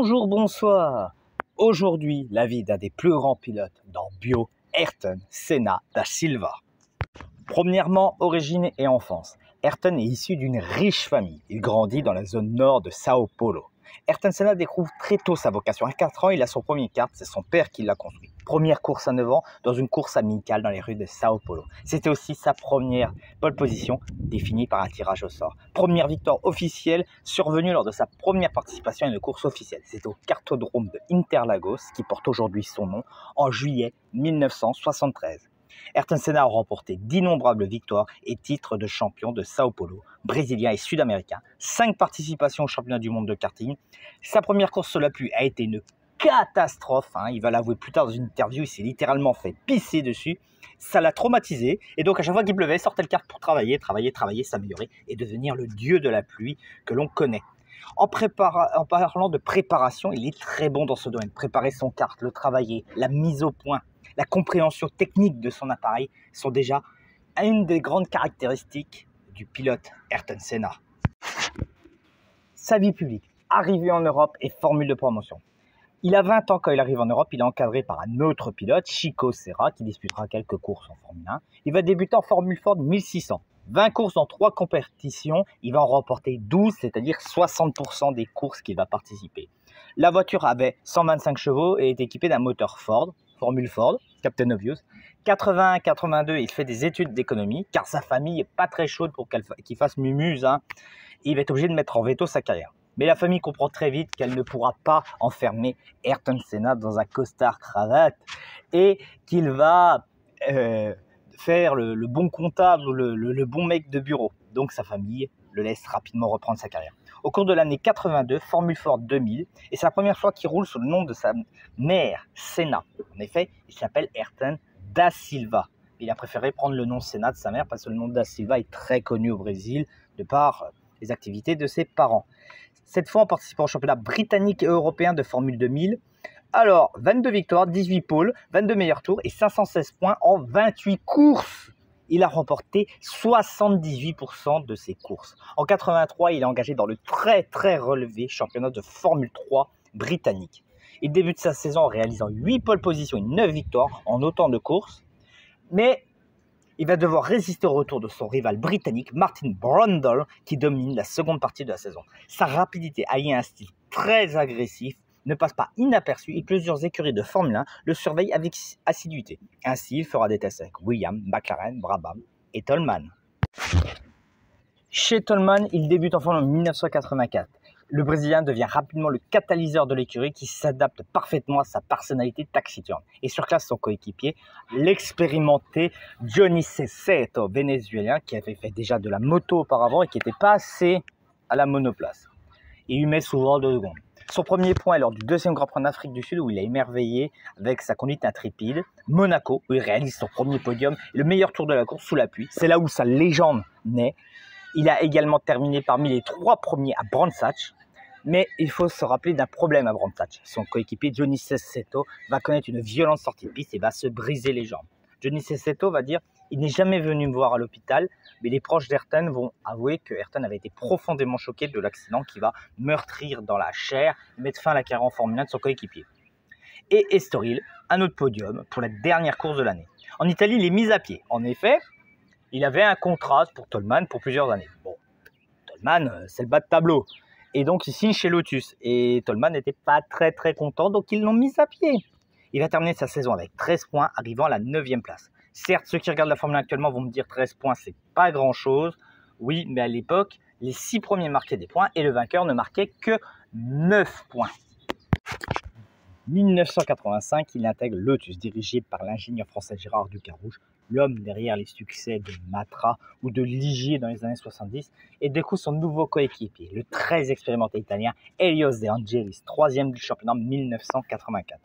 Bonjour, bonsoir. Aujourd'hui, la vie d'un des plus grands pilotes dans Bio, Ayrton Senna da Silva. Premièrement, origine et enfance. Ayrton est issu d'une riche famille. Il grandit dans la zone nord de Sao Paulo. Ayrton Senna découvre très tôt sa vocation. À 4 ans, il a son premier kart, c'est son père qui l'a construit. Première course à 9 ans, dans une course amicale dans les rues de Sao Paulo. C'était aussi sa première pole position, définie par un tirage au sort. Première victoire officielle survenue lors de sa première participation à une course officielle. C'était au kartodrome de Interlagos, qui porte aujourd'hui son nom, en juillet 1973. Ayrton Senna a remporté d'innombrables victoires et titres de champion de Sao Paulo, brésilien et sud-américain, 5 participations au championnat du monde de karting. Sa première course sur la pluie a été une catastrophe, il va l'avouer plus tard dans une interview, il s'est littéralement fait pisser dessus. Ça l'a traumatisé et donc à chaque fois qu'il pleuvait, il sortait le kart pour travailler, s'améliorer et devenir le dieu de la pluie que l'on connaît. En parlant de préparation, il est très bon dans ce domaine. Préparer son kart, le travailler, la mise au point, la compréhension technique de son appareil sont déjà une des grandes caractéristiques du pilote Ayrton Senna. Sa vie publique, arrivée en Europe et formule de promotion. Il a 20 ans quand il arrive en Europe, il est encadré par un autre pilote, Chico Serra, qui disputera quelques courses en Formule 1. Il va débuter en Formule Ford 1600. 20 courses dans 3 compétitions, il va en remporter 12, c'est-à-dire 60% des courses qu'il va participer. La voiture avait 125 chevaux et est équipée d'un moteur Ford, Formule Ford, Captain Obvious. 81-82, il fait des études d'économie, car sa famille n'est pas très chaude pour qu'il fasse mumuse. Il va être obligé de mettre en veto sa carrière. Mais la famille comprend très vite qu'elle ne pourra pas enfermer Ayrton Senna dans un costard cravate et qu'il va faire le bon comptable ou le bon mec de bureau. Donc sa famille le laisse rapidement reprendre sa carrière. Au cours de l'année 82, Formule Ford 2000, et c'est la première fois qu'il roule sous le nom de sa mère, Senna. En effet, il s'appelle Ayrton da Silva. Il a préféré prendre le nom Senna de sa mère parce que le nom da Silva est très connu au Brésil de par les activités de ses parents. Cette fois en participant au championnat britannique et européen de Formule 2000. Alors, 22 victoires, 18 pôles, 22 meilleurs tours et 516 points en 28 courses. Il a remporté 78% de ses courses. En 83, il est engagé dans le très relevé championnat de Formule 3 britannique. Il débute sa saison en réalisant 8 pole positions et 9 victoires en autant de courses. Mais il va devoir résister au retour de son rival britannique Martin Brundle qui domine la seconde partie de la saison. Sa rapidité alliée à un style très agressif ne passe pas inaperçu et plusieurs écuries de Formule 1 le surveillent avec assiduité. Ainsi, il fera des tests avec Williams, McLaren, Brabham et Toleman. Chez Toleman, il débute en Formule 1 en 1984. Le Brésilien devient rapidement le catalyseur de l'écurie qui s'adapte parfaitement à sa personnalité taciturne et surclasse son coéquipier, l'expérimenté Johnny Ceseto, vénézuélien, qui avait fait déjà de la moto auparavant et qui était passé à la monoplace. Il lui met souvent 2 secondes. Son premier point est lors du 2e Grand Prix en Afrique du Sud où il a émerveillé avec sa conduite intrépide. Monaco, où il réalise son premier podium et le meilleur tour de la course sous la pluie. C'est là où sa légende naît. Il a également terminé parmi les 3 premiers à Brands Hatch. Mais il faut se rappeler d'un problème à Brands Hatch. Son coéquipier Johnny Ceseto va connaître une violente sortie de piste et va se briser les jambes. Johnny Ceseto va dire « Il n'est jamais venu me voir à l'hôpital », mais les proches d'Ayrton vont avouer que Ayrton avait été profondément choqué de l'accident qui va meurtrir dans la chair et mettre fin à la carrière en Formule 1 de son coéquipier. Et Estoril, un autre podium pour la dernière course de l'année. En Italie, il est mis à pied. En effet, il avait un contrat pour Toleman pour plusieurs années. Bon, Toleman, c'est le bas de tableau. Et donc, il signe chez Lotus. Et Toleman n'était pas très content, donc ils l'ont mis à pied. Il va terminer sa saison avec 13 points, arrivant à la 9e place. Certes, ceux qui regardent la Formule 1 actuellement vont me dire 13 points, c'est pas grand-chose. Oui, mais à l'époque, les 6 premiers marquaient des points et le vainqueur ne marquait que 9 points. 1985, il intègre Lotus, dirigé par l'ingénieur français Gérard Ducarouge, l'homme derrière les succès de Matra ou de Ligier dans les années 70, et découvre son nouveau coéquipier, le très expérimenté italien Helios De Angelis, 3e du championnat en 1984.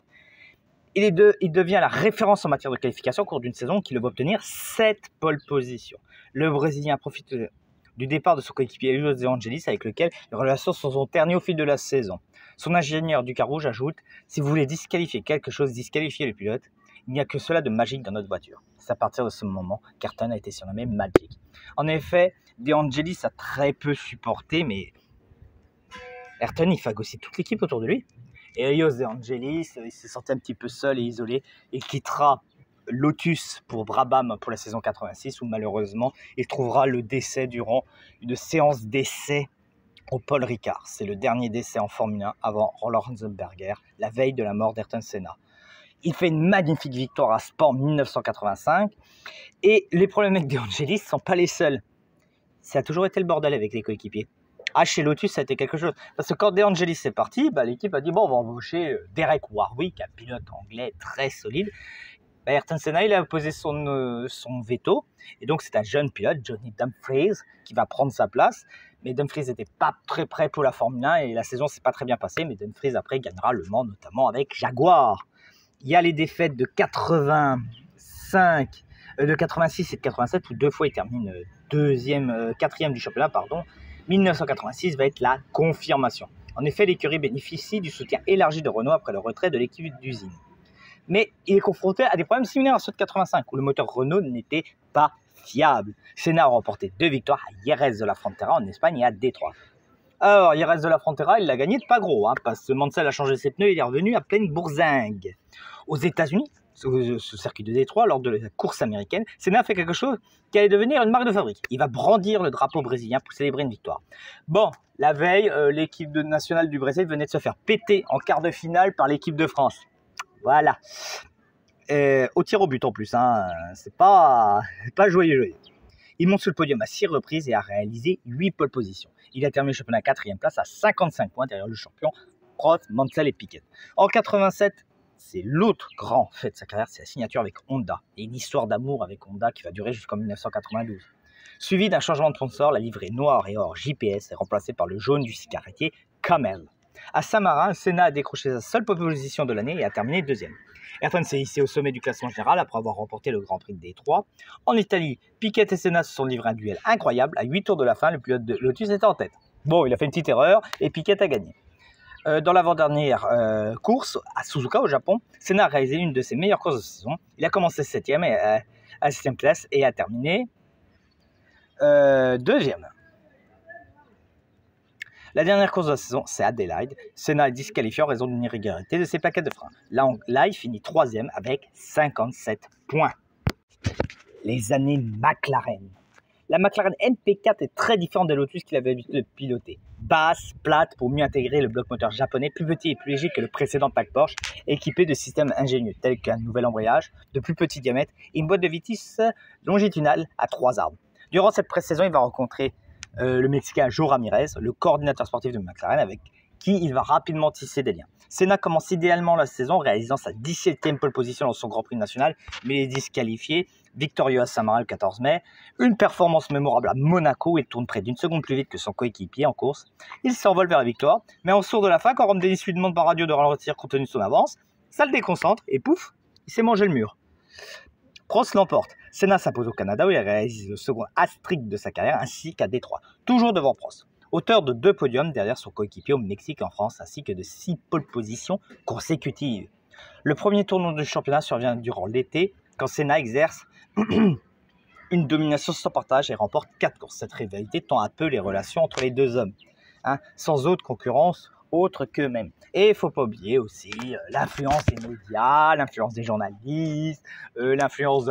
Il devient la référence en matière de qualification au cours d'une saison qui le va obtenir 7 pole positions. Le Brésilien profite du départ de son coéquipier Helios De Angelis avec lequel les relations se sont ternies au fil de la saison. Son ingénieur Ducarouge ajoute « Si vous voulez disqualifier quelque chose, disqualifiez le pilote. Il n'y a que cela de magique dans notre voiture. » C'est à partir de ce moment qu'Ayrton a été surnommé Magic. En effet, De Angelis a très peu supporté, mais Ayrton, il phagocyte toute l'équipe autour de lui. Et Elios De Angelis, il s'est senti un petit peu seul et isolé. Il quittera Lotus pour Brabham pour la saison 86, où malheureusement, il trouvera le décès durant une séance d'essai au Paul Ricard. C'est le dernier décès en Formule 1 avant Roland Ratzenberger, la veille de la mort d'Ayrton Senna. Il fait une magnifique victoire à Spa en 1985. Et les problèmes avec De Angelis ne sont pas les seuls. Ça a toujours été le bordel avec les coéquipiers. Ah, chez Lotus, ça a été quelque chose. Parce que quand De Angelis est parti, l'équipe a dit, bon, on va embaucher Derek Warwick, un pilote anglais très solide. Ayrton Senna, il a posé son veto. Et donc, c'est un jeune pilote, Johnny Dumfries, qui va prendre sa place. Mais Dumfries n'était pas très prêt pour la Formule 1 et la saison ne s'est pas très bien passée. Mais Dumfries, après, gagnera Le Mans, notamment avec Jaguar. Il y a les défaites de 86 et de 87, où 2 fois il termine quatrième du championnat. 1986 va être la confirmation. En effet, l'écurie bénéficie du soutien élargi de Renault après le retrait de l'équipe d'usine. Mais il est confronté à des problèmes similaires à ceux de 85, où le moteur Renault n'était pas fiable. Senna a remporté 2 victoires à Jerez de la Frontera en Espagne et à Détroit. Alors, Jerez de la Frontera, il l'a gagné de pas gros, parce que Mansell a changé ses pneus et il est revenu à pleine bourzingue. Aux États-Unis, sur ce circuit de Détroit, lors de la course américaine, Senna a fait quelque chose qui allait devenir une marque de fabrique. Il va brandir le drapeau brésilien pour célébrer une victoire. Bon, la veille, l'équipe nationale du Brésil venait de se faire péter en quart de finale par l'équipe de France. Voilà. Au tir au but en plus, c'est pas joyeux. Il monte sur le podium à 6 reprises et a réalisé 8 pole positions. Il a terminé le championnat à 4e place à 55 points derrière le champion Prost, Mansell et Piquet. En 87, c'est l'autre grand fait de sa carrière, c'est la signature avec Honda. Et une histoire d'amour avec Honda qui va durer jusqu'en 1992. Suivi d'un changement de sponsor, la livrée noire et or JPS est remplacée par le jaune du cigarettier Camel. À Saint-Marin, Senna a décroché sa seule pole position de l'année et a terminé 2e. Ayrton s'est hissé au sommet du classement général après avoir remporté le Grand Prix de Détroit. En Italie, Piquet et Senna se sont livrés un duel incroyable. À 8 tours de la fin, le pilote de Lotus était en tête. Bon, il a fait une petite erreur et Piquet a gagné. Dans l'avant-dernière course, à Suzuka au Japon, Senna a réalisé une de ses meilleures courses de saison. Il a commencé 7e à la 6e place et a terminé 2e. La dernière course de la saison, c'est Adelaide. Senna est disqualifié en raison d'une irrégularité de ses plaquettes de frein. Là, il finit 3e avec 57 points. Les années McLaren. La McLaren MP4 est très différente des Lotus qu'il avait l'habitude de piloter. Basse, plate pour mieux intégrer le bloc moteur japonais, plus petit et plus léger que le précédent pack Porsche, équipé de systèmes ingénieux tels qu'un nouvel embrayage, de plus petit diamètre et une boîte de vitesse longitudinale à 3 arbres. Durant cette pré-saison, il va rencontrer le Mexicain Joe Ramirez, le coordinateur sportif de McLaren, avec qui il va rapidement tisser des liens. Senna commence idéalement la saison, réalisant sa 17e pole position dans son Grand Prix national, mais il est disqualifié, victorieux à Saint-Marin le 14 mai. Une performance mémorable à Monaco, il tourne près d'une seconde plus vite que son coéquipier en course. Il s'envole vers la victoire, mais en sourd de la fin, quand Ron Dennis lui demande par radio de ralentir compte tenu de son avance, ça le déconcentre, et pouf, il s'est mangé le mur. Prost l'emporte. Senna s'impose au Canada où il réalise le second hat-trick de sa carrière ainsi qu'à Détroit, toujours devant Prost. Auteur de 2 podiums derrière son coéquipier au Mexique et en France ainsi que de 6 pole positions consécutives. Le premier tournoi du championnat survient durant l'été quand Senna exerce une domination sans partage et remporte 4 courses. Cette rivalité tend un peu les relations entre les deux hommes, sans autre concurrence autre qu'eux-mêmes. Et il ne faut pas oublier aussi l'influence des médias, l'influence des journalistes, l'influence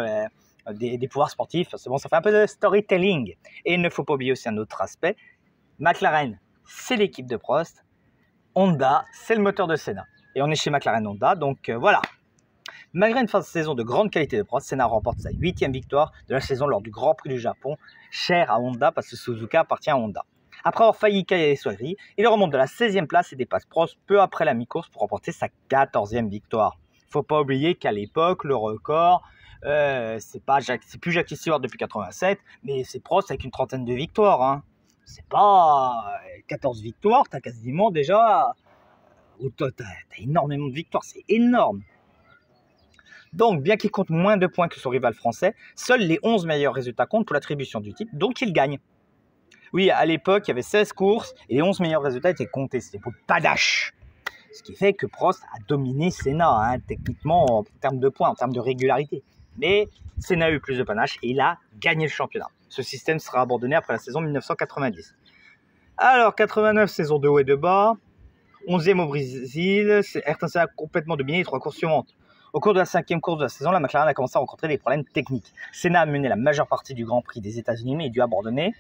des pouvoirs sportifs. C'est bon, ça fait un peu de storytelling. Et il ne faut pas oublier aussi un autre aspect. McLaren, c'est l'équipe de Prost. Honda, c'est le moteur de Senna. Et on est chez McLaren Honda, donc voilà. Malgré une fin de saison de grande qualité de Prost, Senna remporte sa 8e victoire de la saison lors du Grand Prix du Japon, cher à Honda parce que Suzuka appartient à Honda. Après avoir failli caler les soieries, il remonte de la 16e place et dépasse Prost peu après la mi-course pour remporter sa 14e victoire. Il ne faut pas oublier qu'à l'époque, le record, c'est plus Jackie Stewart depuis 87, mais c'est Prost avec une 30aine de victoires. C'est pas 14 victoires, tu as quasiment déjà... Tu as énormément de victoires, c'est énorme. Donc, bien qu'il compte moins de points que son rival français, seuls les 11 meilleurs résultats comptent pour l'attribution du titre, donc il gagne. Oui, à l'époque, il y avait 16 courses et les 11 meilleurs résultats étaient comptés, c'était pour panache. Ce qui fait que Prost a dominé Senna, techniquement en termes de points, en termes de régularité. Mais Senna a eu plus de panache et il a gagné le championnat. Ce système sera abandonné après la saison 1990. Alors, 89, saison de haut et de bas. 11e au Brésil, Ayrton Senna a complètement dominé les 3 courses suivantes. Au cours de la 5e course de la saison, la McLaren a commencé à rencontrer des problèmes techniques. Senna a mené la majeure partie du Grand Prix des États-Unis, mais il dut abandonner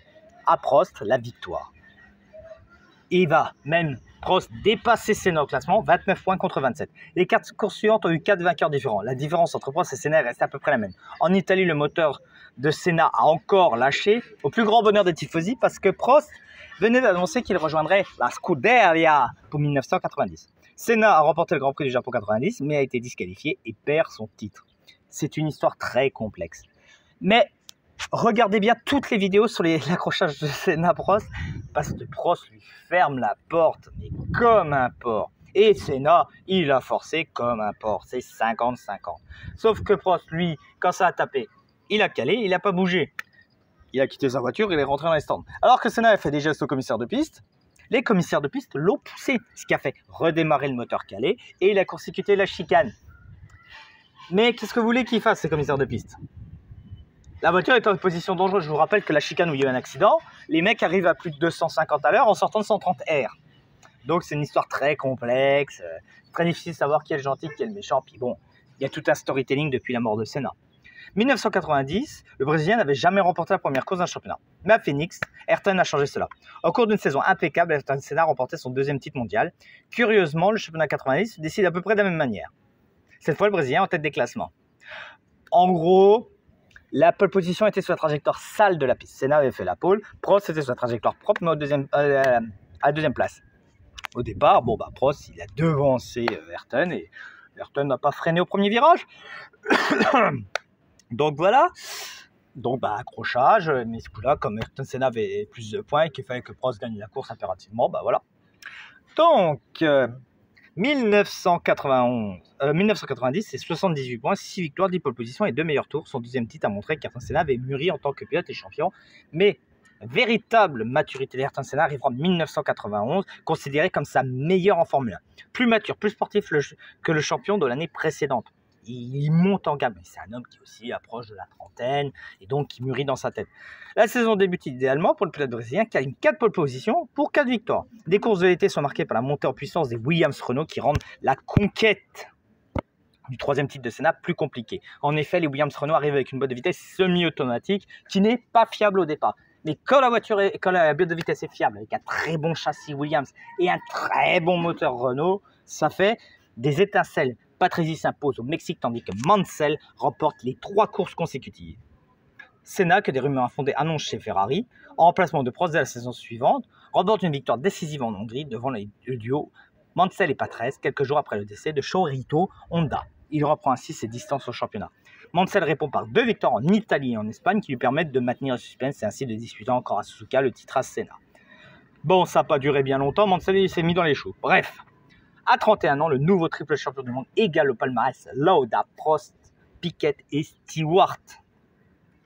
à Prost la victoire. Et il va même Prost dépasser Senna au classement, 29 points contre 27. Les 4 courses suivantes ont eu 4 vainqueurs différents. La différence entre Prost et Senna est restée à peu près la même. En Italie, le moteur de Senna a encore lâché, au plus grand bonheur des tifosi, parce que Prost venait d'annoncer qu'il rejoindrait la Scuderia pour 1990. Senna a remporté le Grand Prix du Japon 90, mais a été disqualifié et perd son titre. C'est une histoire très complexe. Mais regardez bien toutes les vidéos sur l'accrochage de Senna-Prost, parce que Prost lui ferme la porte, mais comme un porc. Et Senna, il a forcé comme un porc. C'est 50-50. Sauf que Prost, lui, quand ça a tapé, il a calé, il n'a pas bougé. Il a quitté sa voiture, il est rentré dans les stands. Alors que Senna a fait des gestes au commissaire de piste, les commissaires de piste l'ont poussé, ce qui a fait redémarrer le moteur calé et il a court-circuité la chicane. Mais qu'est-ce que vous voulez qu'il fasse, ces commissaires de piste? La voiture est en position dangereuse. Je vous rappelle que la chicane où il y a eu un accident, les mecs arrivent à plus de 250 à l'heure en sortant de 130 R. Donc c'est une histoire très complexe, très difficile de savoir qui est le gentil, qui est le méchant. Puis bon, il y a tout un storytelling depuis la mort de Senna. 1990, le Brésilien n'avait jamais remporté la première course d'un championnat. Mais à Phoenix, Ayrton a changé cela. Au cours d'une saison impeccable, Ayrton Senna a remporté son 2e titre mondial. Curieusement, le championnat 90 se décide à peu près de la même manière. Cette fois, le Brésilien en tête des classements. En gros, la pole position était sur la trajectoire sale de la piste. Senna avait fait la pole. Prost était sur la trajectoire propre, mais à deuxième place. Au départ, Prost, il a devancé Ayrton et Ayrton n'a pas freiné au premier virage. Donc voilà. Donc accrochage, mais ce coup-là, comme Ayrton Senna avait plus de points et qu'il fallait que Prost gagne la course impérativement, voilà. Donc 1990, c'est 78 points, 6 victoires, 10 pole positions et 2 meilleurs tours. Son 2e titre a montré qu'Ayrton Senna avait mûri en tant que pilote et champion. Mais véritable maturité d'Ayrton Senna arrivera en 1991, considéré comme sa meilleure en Formule 1. Plus mature, plus sportif que le champion de l'année précédente. Il monte en gamme. C'est un homme qui aussi approche de la trentaine et donc qui mûrit dans sa tête. La saison débute idéalement pour le pilote brésilien qui a une 4 pole positions pour 4 victoires. Les courses de l'été sont marquées par la montée en puissance des Williams-Renault qui rendent la conquête du 3e titre de Senna plus compliquée. En effet, les Williams-Renault arrivent avec une boîte de vitesse semi-automatique qui n'est pas fiable au départ. Mais quand la boîte de vitesse est fiable, avec un très bon châssis Williams et un très bon moteur Renault, ça fait des étincelles. Patrese s'impose au Mexique tandis que Mansell remporte les 3 courses consécutives. Senna, que des rumeurs infondées annoncent chez Ferrari, en remplacement de Prost dès la saison suivante, remporte une victoire décisive en Hongrie devant le duo Mansell et Patrese quelques jours après le décès de Shohito Honda. Il reprend ainsi ses distances au championnat. Mansell répond par 2 victoires en Italie et en Espagne qui lui permettent de maintenir le suspense et ainsi de disputer encore à Suzuka le titre à Senna. Bon, ça n'a pas duré bien longtemps, Mansell s'est mis dans les choux. Bref. À 31 ans, le nouveau triple champion du monde égale au palmarès Lauda, Prost, Piquet et Stewart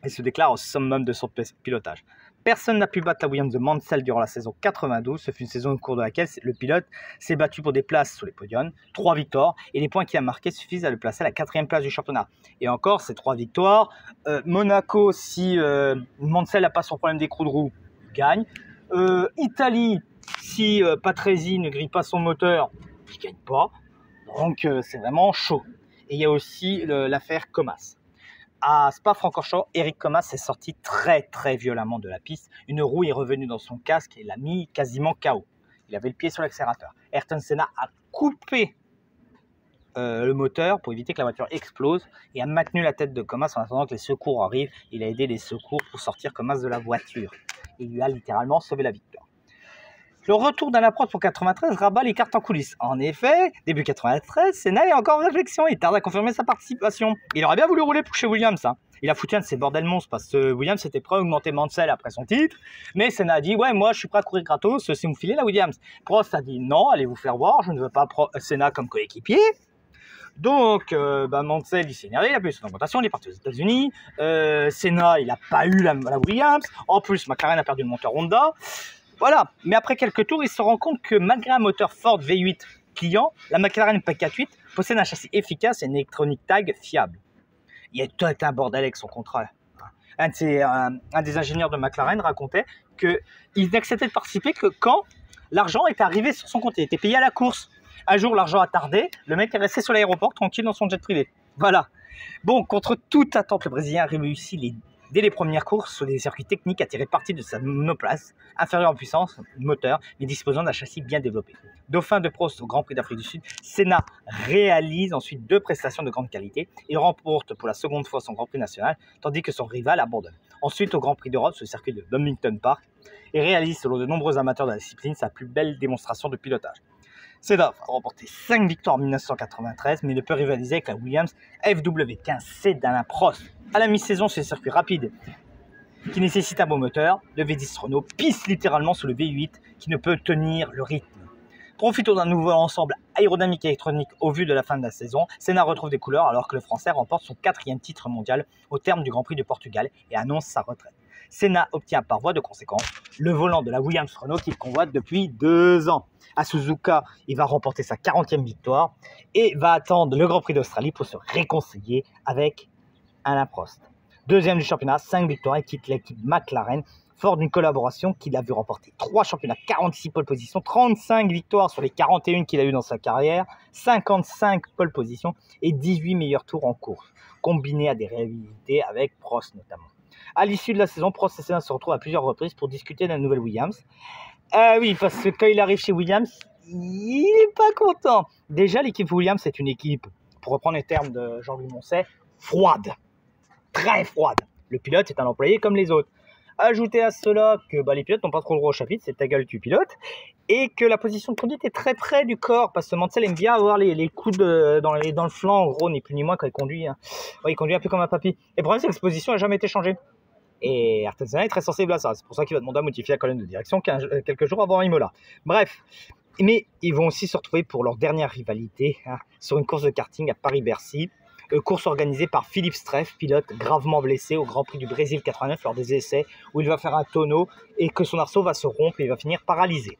et se déclare au summum de son pilotage. Personne n'a pu battre la Williams de Mansell durant la saison 92. Ce fut une saison au cours de laquelle le pilote s'est battu pour des places sur les podiums, 3 victoires, et les points qu'il a marqués suffisent à le placer à la 4e place du championnat. Et encore, ces 3 victoires, Monaco, si Mansell n'a pas son problème d'écrou de roue, il gagne. Italie, si Patrese ne grille pas son moteur, il ne gagne pas. Donc c'est vraiment chaud. Et il y a aussi l'affaire Comas. À Spa-Francorchamps, Eric Comas s'est sorti très violemment de la piste. Une roue est revenue dans son casque et l'a mis quasiment KO. Il avait le pied sur l'accélérateur. Ayrton Senna a coupé le moteur pour éviter que la voiture explose et a maintenu la tête de Comas en attendant que les secours arrivent. Il a aidé les secours pour sortir Comas de la voiture. Il lui a littéralement sauvé la victoire. Le retour d'Alain Prost pour 93 rabat les cartes en coulisses. En effet, début 93, Senna est encore en réflexion. Il tarde à confirmer sa participation. Il aurait bien voulu rouler chez Williams. Il a foutu un de ses bordels monstres parce que Williams était prêt à augmenter Mansell après son titre. Mais Senna a dit « Ouais, moi je suis prêt à courir gratos si vous filez la Williams ». Prost a dit « Non, allez vous faire voir, je ne veux pas Senna comme coéquipier ». Donc, Mansell, il s'est énervé, il a payé son augmentation, il est parti aux États-Unis. Senna, il n'a pas eu la Williams. En plus, McLaren a perdu le moteur Honda. Voilà, mais après quelques tours, il se rend compte que malgré un moteur Ford V8 client, la McLaren P48 possède un châssis efficace et une électronique tag fiable. Il y a tout un bordel avec son contrat. Un des ingénieurs de McLaren racontait qu'il n'acceptait de participer que quand L'argent était arrivé sur son compte, il était payé à la course. Un jour, l'argent a tardé, le mec est resté sur l'aéroport tranquille dans son jet privé. Voilà. Bon, contre toute attente, le Brésilien a réussi dès les premières courses sur des circuits techniques à tirer parti de sa monoplace, inférieure en puissance, moteur, mais disposant d'un châssis bien développé. Dauphin de Prost au Grand Prix d'Afrique du Sud, Senna réalise ensuite 2 prestations de grande qualité. Il remporte pour la seconde fois son Grand Prix national, tandis que son rival abandonne. Ensuite, au Grand Prix d'Europe, sur le circuit de Donington Park, et réalise, selon de nombreux amateurs de la discipline, sa plus belle démonstration de pilotage. Senna a remporté 5 victoires en 1993, mais ne peut rivaliser avec la Williams FW15C d'Alain Prost. À la mi-saison, sur les circuits rapides qui nécessitent un bon moteur, le V10 Renault pisse littéralement sous le V8 qui ne peut tenir le rythme. Profitons d'un nouveau ensemble aérodynamique et électronique au vu de la fin de la saison. Senna retrouve des couleurs alors que le Français remporte son 4e titre mondial au terme du Grand Prix du Portugal et annonce sa retraite. Senna obtient par voie de conséquence le volant de la Williams Renault qu'il convoite depuis 2 ans. À Suzuka, il va remporter sa 40e victoire et va attendre le Grand Prix d'Australie pour se réconcilier avec Alain Prost. 2e du championnat, 5 victoires et quitte l'équipe McLaren, fort d'une collaboration qu'il a vu remporter 3 championnats, 46 pole positions, 35 victoires sur les 41 qu'il a eu dans sa carrière, 55 pole positions et 18 meilleurs tours en course, combinés à des rivalités avec Prost notamment. À l'issue de la saison, Prost et Senna se retrouvent à plusieurs reprises pour discuter de la nouvelle Williams. Oui, parce que quand il arrive chez Williams, il n'est pas content. Déjà, l'équipe Williams est une équipe, pour reprendre les termes de Jean-Louis Moncet, froide. Très froide. Le pilote est un employé comme les autres. Ajoutez à cela que les pilotes n'ont pas trop le droit au chapitre, c'est ta gueule tu pilotes, et que la position de conduite est très près du corps, parce que Mansell aime bien avoir les coudes dans le flanc, en gros, ni plus ni moins quand il conduit. Hein. Ouais, il conduit un peu comme un papy. Et le problème, c'est que cette position n'a jamais été changée. Et Ayrton Senna est très sensible à ça. C'est pour ça qu'il va demander à modifier la colonne de direction quelques jours avant Imola. Bref, mais ils vont aussi se retrouver pour leur dernière rivalité sur une course de karting à Paris-Bercy. Course organisée par Philippe Streff, pilote gravement blessé au Grand Prix du Brésil 89 lors des essais, où il va faire un tonneau et que son arceau va se rompre et il va finir paralysé.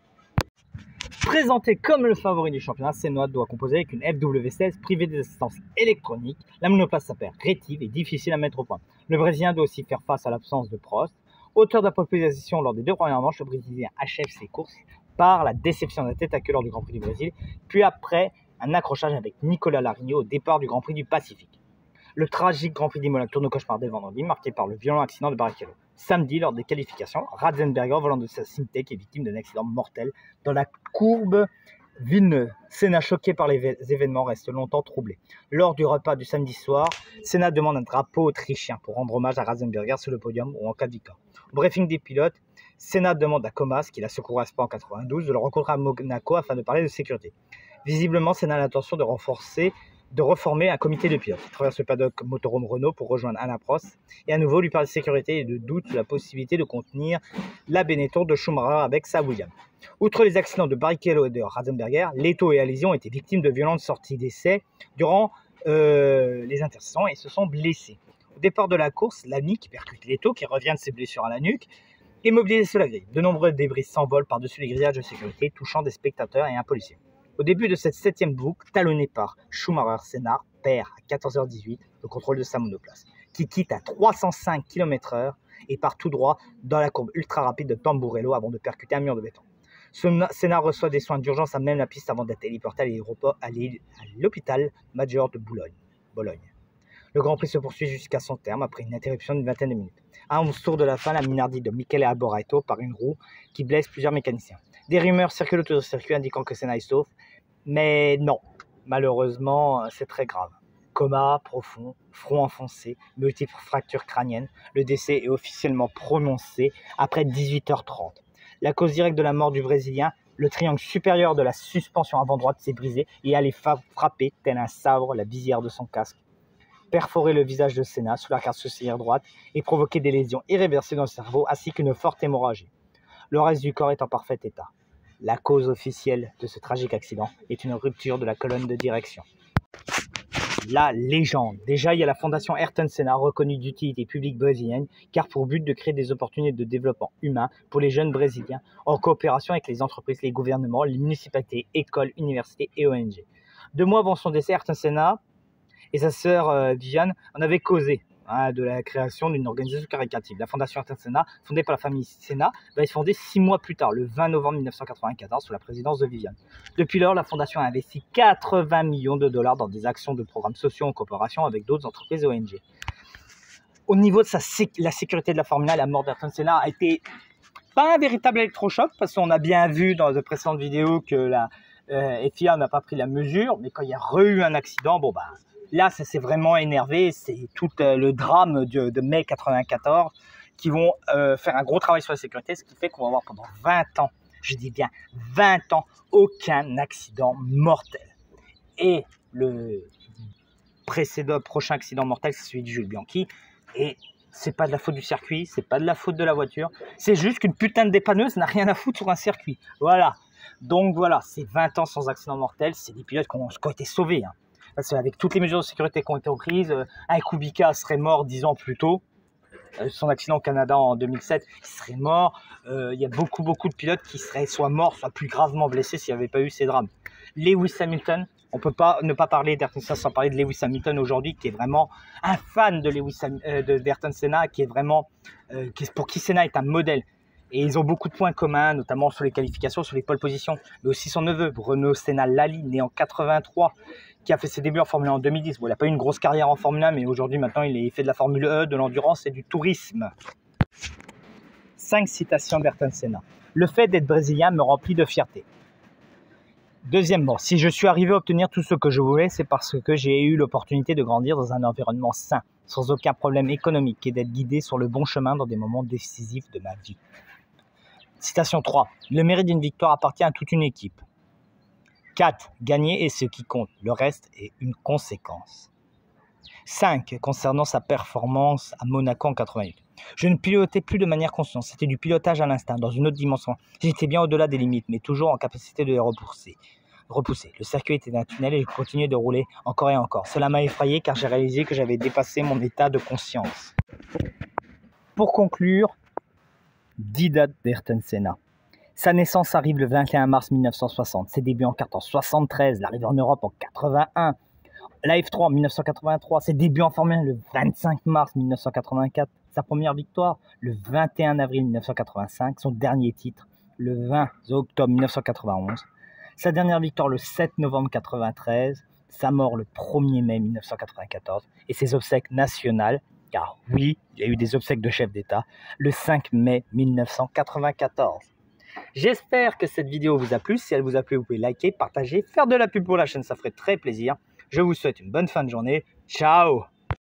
Présenté comme le favori du championnat, Senna doit composer avec une FW16 privée des assistances électroniques. La monoplace s'appelle rétive et difficile à mettre au point. Le Brésilien doit aussi faire face à l'absence de Prost. Auteur de la pole position lors des 2 premières manches, le Brésilien achève ses courses par la déception de la tête à queue lors du Grand Prix du Brésil, puis après un accrochage avec Nicolas Larigno au départ du Grand Prix du Pacifique. Le tragique Grand Prix d'Imola tourne au cauchemar dès vendredi, marqué par le violent accident de Barrichello. Samedi, lors des qualifications, Ratzenberger, volant de sa Simtek, est victime d'un accident mortel dans la courbe Villeneuve. Senna, choqué par les événements, reste longtemps troublé. Lors du repas du samedi soir, Senna demande un drapeau autrichien pour rendre hommage à Ratzenberger sur le podium ou en cas de victoire. Au briefing des pilotes, Senna demande à Comas, qui l'a secouru à Spa en 92, de le rencontrer à Monaco afin de parler de sécurité. Visiblement, Senna a l'intention de reformer un comité de pilotes. Il traverse le paddock motorhome Renault pour rejoindre Alain Prost et à nouveau lui parler de sécurité et de doute sur la possibilité de contenir la Benetton de Schumacher avec sa Williams. Outre les accidents de Barrichello et de Ratzenberger, Leto et Alesi ont été victimes de violentes sorties d'essai durant les intersaisons et se sont blessés. Au départ de la course, Lamy qui percute Leto, qui revient de ses blessures à la nuque, est mobilisé sur la grille. De nombreux débris s'envolent par-dessus les grillages de sécurité, touchant des spectateurs et un policier. Au début de cette 7e boucle, talonnée par Schumacher, Senna perd à 14h18 le contrôle de sa monoplace, qui quitte à 305 km/h et part tout droit dans la courbe ultra rapide de Tamburello avant de percuter un mur de béton. Senna reçoit des soins d'urgence à même la piste avant d'être héliporté à l'hôpital Major de Bologne. Le Grand Prix se poursuit jusqu'à son terme après une interruption d'une vingtaine de minutes. À 11 tours de la fin, la minardie de Michele Alboreto par une roue qui blesse plusieurs mécaniciens. Des rumeurs circulent autour du circuit indiquant que Senna est sauf, mais non, malheureusement, c'est très grave. Coma profond, front enfoncé, multiples fractures crâniennes. Le décès est officiellement prononcé après 18h30. La cause directe de la mort du Brésilien, le triangle supérieur de la suspension avant droite s'est brisé et allait frapper, tel un sabre, la visière de son casque, perforer le visage de Senna sous la carte sourcilière droite et provoquer des lésions irréversibles dans le cerveau ainsi qu'une forte hémorragie. Le reste du corps est en parfait état. La cause officielle de ce tragique accident est une rupture de la colonne de direction. La légende. Déjà, il y a la fondation Ayrton Senna, reconnue d'utilité publique brésilienne, qui a pour but de créer des opportunités de développement humain pour les jeunes brésiliens, en coopération avec les entreprises, les gouvernements, les municipalités, écoles, universités et ONG. 2 mois avant son décès, Ayrton Senna et sa sœur Viviane en avaient causé. de la création d'une organisation caritative. La Fondation Ayrton Senna, fondée par la famille Senna, va être fondée 6 mois plus tard, le 20 novembre 1994, sous la présidence de Viviane. Depuis lors, la Fondation a investi 80 millions de dollars dans des actions de programmes sociaux en coopération avec d'autres entreprises et ONG. Au niveau de la sécurité de la Formule 1, la mort d'Ayrton Senna a été pas un véritable électrochoc, parce qu'on a bien vu dans de précédentes vidéos que la FIA n'a pas pris la mesure, mais quand il y a eu un accident, bon bah là ça s'est vraiment énervé, c'est tout le drame de mai 94 qui vont faire un gros travail sur la sécurité, ce qui fait qu'on va avoir pendant 20 ans, je dis bien 20 ans, aucun accident mortel. Et le prochain accident mortel, c'est celui de Jules Bianchi, et c'est pas de la faute du circuit, c'est pas de la faute de la voiture, c'est juste qu'une putain de dépanneuse n'a rien à foutre sur un circuit. Voilà. Donc voilà, c'est 20 ans sans accident mortel, c'est des pilotes qui ont été sauvés. Hein. Parce qu'avec toutes les mesures de sécurité qui ont été prises, un Kubica serait mort 10 ans plus tôt. Son accident au Canada en 2007, il serait mort. Il y a beaucoup de pilotes qui seraient soit morts, soit plus gravement blessés s'il n'y avait pas eu ces drames. Lewis Hamilton, on ne peut pas ne pas parler d'Ayrton Senna sans parler de Lewis Hamilton aujourd'hui, qui est vraiment un fan d'Ayrton Senna, qui est vraiment, pour qui Senna est un modèle. Et ils ont beaucoup de points communs, notamment sur les qualifications, sur les pole positions, mais aussi son neveu, Bruno Senna-Lally, né en 83, qui a fait ses débuts en Formule 1 en 2010. Bon, il n'a pas eu une grosse carrière en Formule 1, mais aujourd'hui, maintenant, il fait de la Formule E, de l'endurance et du tourisme. 5 citations d'Ayrton Senna. Le fait d'être brésilien me remplit de fierté. Deuxièmement, si je suis arrivé à obtenir tout ce que je voulais, c'est parce que j'ai eu l'opportunité de grandir dans un environnement sain, sans aucun problème économique, et d'être guidé sur le bon chemin dans des moments décisifs de ma vie. Citation 3. Le mérite d'une victoire appartient à toute une équipe. 4. Gagner est ce qui compte. Le reste est une conséquence. 5. Concernant sa performance à Monaco en 88. Je ne pilotais plus de manière consciente. C'était du pilotage à l'instinct, dans une autre dimension. J'étais bien au-delà des limites, mais toujours en capacité de les repousser. Le circuit était un tunnel et je continuais de rouler encore et encore. Cela m'a effrayé car j'ai réalisé que j'avais dépassé mon état de conscience. Pour conclure, 10 dates d'Ayrton Senna. Sa naissance arrive le 21 mars 1960, ses débuts en kart en 73, l'arrivée en Europe en 81, la F3 en 1983, ses débuts en Formule 1 le 25 mars 1984, sa première victoire le 21 avril 1985, son dernier titre le 20 octobre 1991, sa dernière victoire le 7 novembre 1993, sa mort le 1er mai 1994 et ses obsèques nationales, car oui, il y a eu des obsèques de chef d'État, le 5 mai 1994. J'espère que cette vidéo vous a plu. Si elle vous a plu, vous pouvez liker, partager, faire de la pub pour la chaîne, ça ferait très plaisir. Je vous souhaite une bonne fin de journée. Ciao!